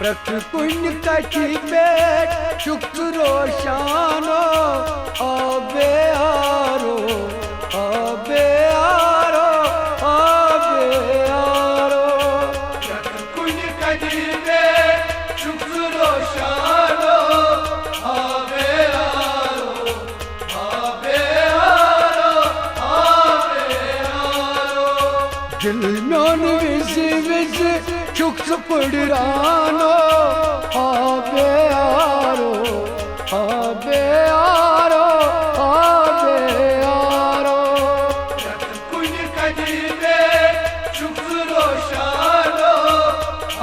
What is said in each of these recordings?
प्रख कुन कठी पेट शुक्रो शानो आबे आरो आबे आरो आबे आरो प्रख कुन कठी पेट शुक्रो शानो आबे आरो आबे आरो आबे आरो दिल नोन विज विज चुक पड़रानो आबे आरो आबे आरो आबे आरो प्रख कुन कठी पेट शुक्रो शानो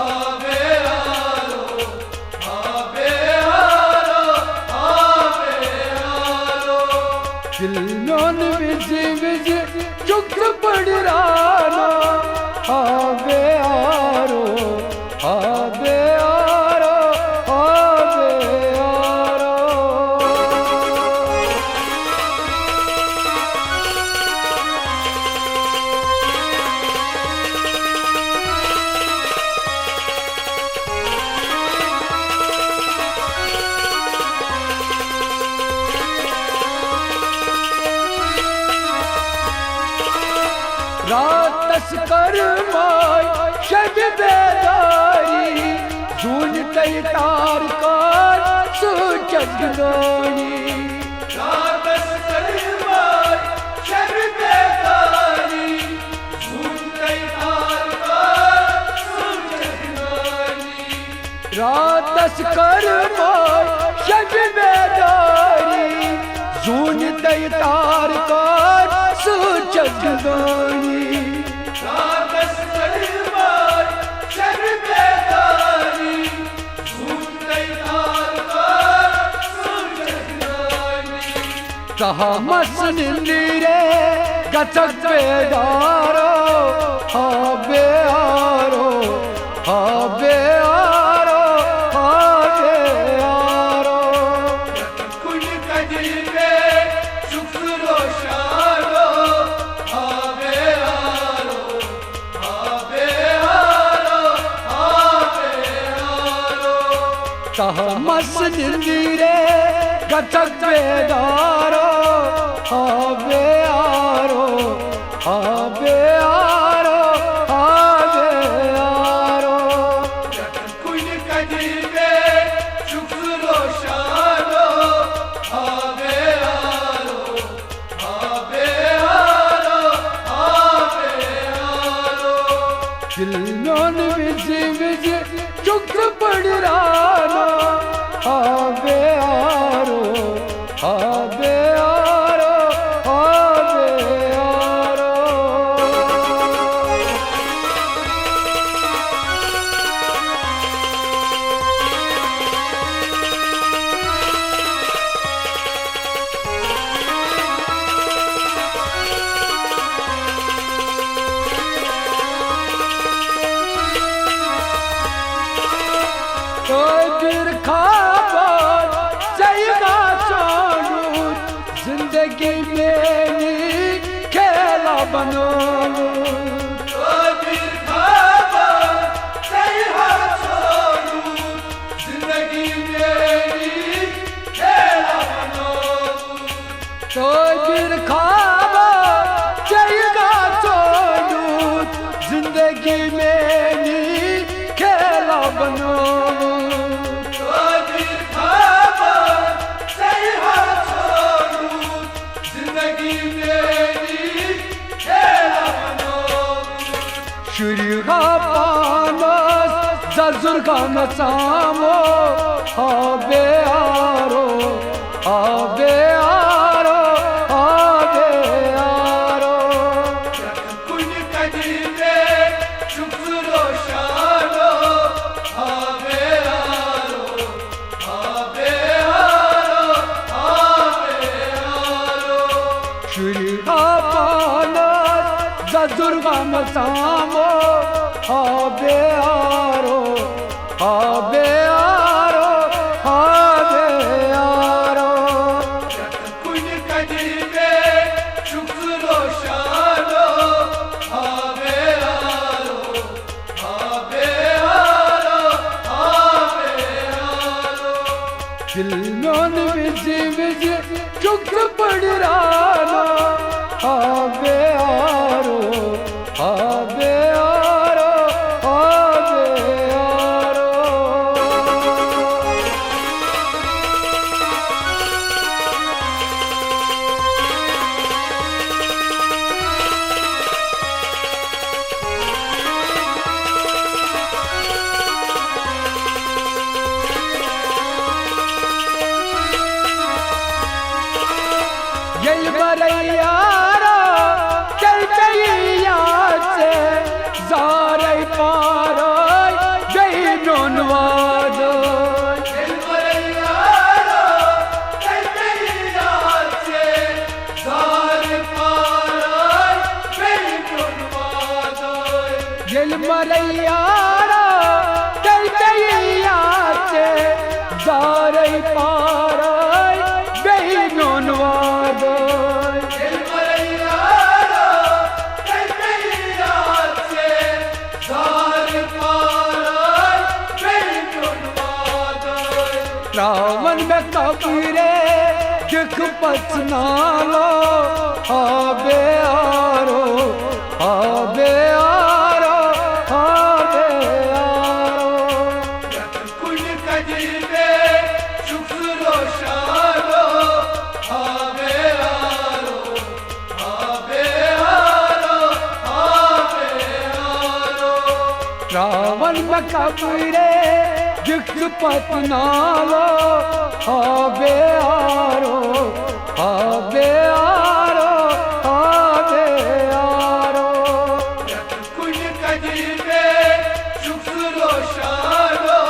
आबे आरो आबे आरो आबे आरो दिल नोन विज विज चुक पड़रानो आबे आरो आबे आरो आबे आरो रातस कर माय शब बेदारी जून तई तार कार सुचगनानी रातस करमाय शब बेदारी झूठ तई तार कार सुचगनानी रातस कर माय शब बेदारी जून तई तार कार सुचगनानी रातस करमाय शब बेदारी झूठ तई तार कार सुचगनानी कहा मसन नीरे गचक बेदारो आबे आरो आबे आरो आबे आरो प्रख कुन कठी पेट शुक्रो शानो आबे आरो आबे आरो आबे आरो कहा मसन नीरे गचक बेदारो आबे आरो आबे आरो आबे आरो प्रख कुन कठी पेट शुक्रो शानो आबे आरो आबे आरो आबे आरो दिल नोन विज विज चुक पड़रानो आबे आरो आबे आरो आबे आरो दिल खाबान जाएगा सोनू जिंदगी में खेला बनो दिल खाबान सैहा सोनू जिंदगी मेरी खेला बनो तो दिल खाबान जाएगा सोनू जिंदगी में खेला बनो दिल खाबान सैहा सोनू जिंदगी मेरी खेला बनो शुरुगा पानस जजुर्गा नसामो आबे आरो आबे आरो आबे आरो प्रख कुन कठी पेट शुक्रो शानो आबे आरो आबे आरो आबे आरो शुरुगा पानस जजुर्गा नसामो आबे आरो आबे आरो आबे आरो प्रख कुन कठी पेट शुक्रो शानो आबे आरो आबे आरो दिल में विजी विजी चुक पड़राना आवे आरो आवे आरो आवे आरो दिल बरैयारा चल चैया से जारे पारो बेनोन वादो दिल बरैयारा चल चैया से जारे पारो बेनोन वादो दिल बरैयारा चल चैया से जारे पारो बेनोन वादो रावण में कबीरे दिख पचनालो आबे आरो आबे आरो आबे आरो कुल कदीबे शुक्र शालो आबे आरो आबे आरो आबे आरो रावण में कबीरे दिख पचनालो आबे आरो आबे आरो आबे आरो कुल कदीबे शुक्र शालो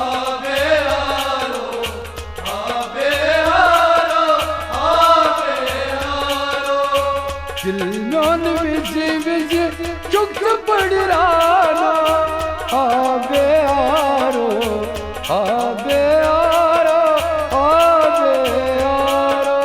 आबे आरो आबे आरो आबे आरो दिल में विजी विजी चुक पड़राना आबे आरो आबे आरो आबे आरो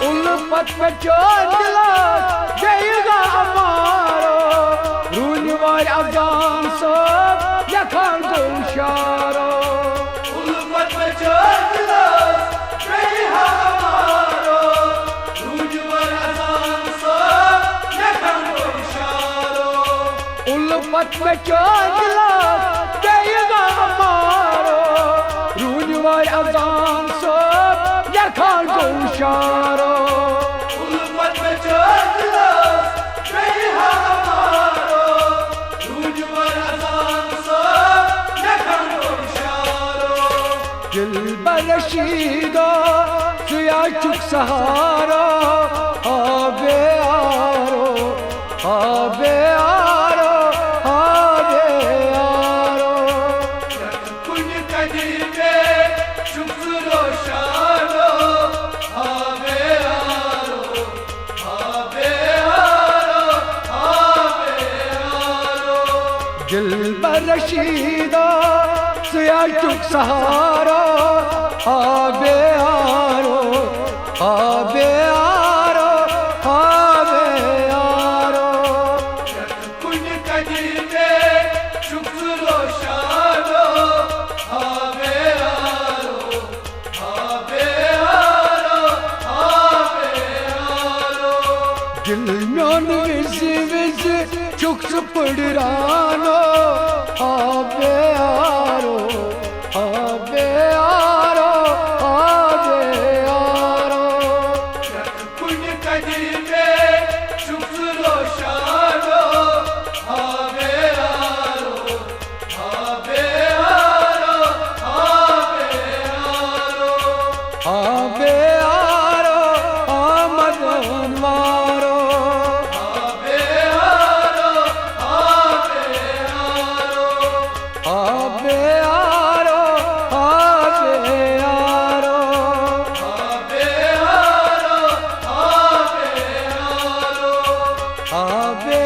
उल्फत पे चोटला देगा हमारो रूनवार अफगान सब यखान को इशारो उल्फत में चोटला देगा हमारो रूनवार अफगान सब यखान को इशारो उल्फत पे चोटला देगा हमारो रूनवार अफगान सब यखान को इशारो उल्फत में चोटला देगा हमारो रूनवार अफगान सब यखान को इशारो दिल बरशीदा सुया चुक सहारा आबे आरो आबे आरो आबे आरो कुल कदीबे शुक्र शालो आबे आरो आबे आरो आबे आरो दिल बरशीदा सुया चुक सहारा आबे आरो आबे आरो आबे आरो कुल कदीबे शुक्र शालो आबे आरो आबे आरो आबे आरो दिल में विजी विजी चुक पड़रानो आबे आरो आबे आरो आबे आरो कुल कदीबे शुक्र शालो आबे आरो आबे आरो आबे आरो आबे आरो आमद वारो आबे आरो आबे आरो आबे आरो आबे आरो आबे आरो आबे आरो आबे